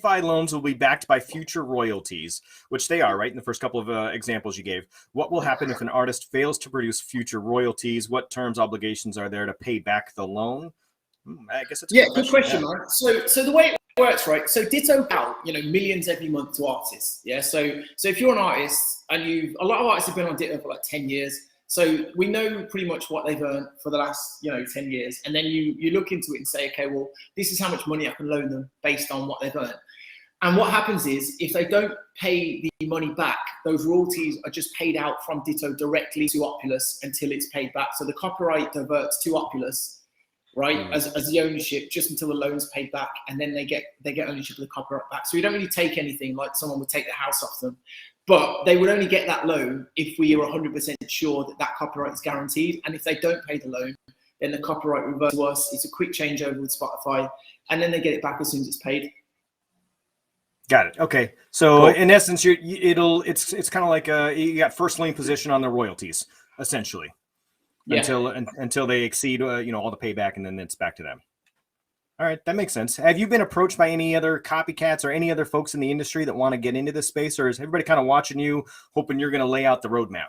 DeFi loans will be backed by future royalties, which they are, right? In the first couple of examples you gave. What will happen if an artist fails to produce future royalties? What terms, obligations are there to pay back the loan? I guess it's a good question, man. So the way it works, right? So Ditto out, millions every month to artists. Yeah. So if you're an artist and a lot of artists have been on Ditto for like 10 years. So we know pretty much what they've earned for the last, 10 years. And then you look into it and say, okay, well, this is how much money I can loan them based on what they've earned. And what happens is if they don't pay the money back, those royalties are just paid out from Ditto directly to Opulous until it's paid back. So the copyright diverts to Opulous, right, as the ownership just until the loan's paid back. And then they get ownership of the copyright back. So we don't really take anything like someone would take the house off them. But they would only get that loan if we are 100% sure that that copyright is guaranteed. And if they don't pay the loan, then the copyright reverts to us. It's a quick changeover with Spotify, and then they get it back as soon as it's paid. Got it. Okay. So in essence, it's kind of like you got first lane position on the royalties, essentially, until they exceed all the payback, and then it's back to them. All right, that makes sense. Have you been approached by any other copycats or any other folks in the industry that want to get into this space, or is everybody kind of watching you, hoping you're going to lay out the roadmap?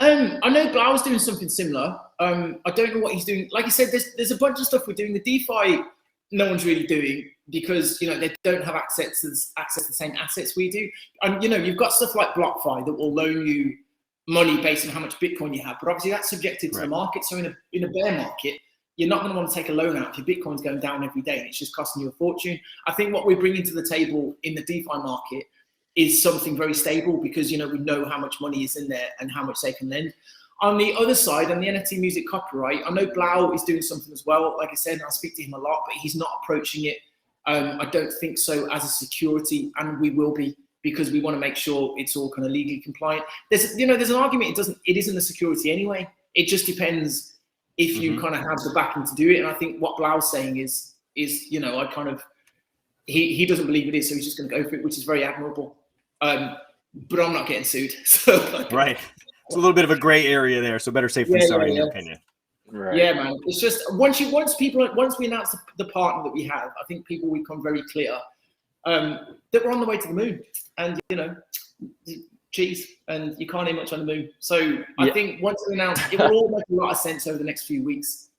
I know Blau's doing something similar. I don't know what he's doing. Like I said, there's a bunch of stuff we're doing. The DeFi, no one's really doing because they don't have access to the same assets we do. And you've got stuff like BlockFi that will loan you money based on how much Bitcoin you have, but obviously that's subjected to the market. So in a bear market, you're not going to want to take a loan out if your Bitcoin's going down every day and it's just costing you a fortune. I think what we're bringing to the table in the DeFi market is something very stable because, we know how much money is in there and how much they can lend. On the other side, on the NFT music copyright, I know Blau is doing something as well. Like I said, I speak to him a lot, but he's not approaching it. I don't think so as a security, and we will be because we want to make sure it's all kind of legally compliant. There's an argument it isn't a security anyway. It just depends if you kind of have the backing to do it. And I think what Blau's saying is he doesn't believe it is, so he's just going to go for it, which is very admirable. But I'm not getting sued. So right. It's a little bit of a gray area there, so better safe than sorry in your opinion. Right. Yeah, man. It's just once we announce the partner that we have, I think people will become very clear that we're on the way to the moon. And cheese, and you can't hear much on the moon. So I think once we announce, it will all make a lot of sense over the next few weeks.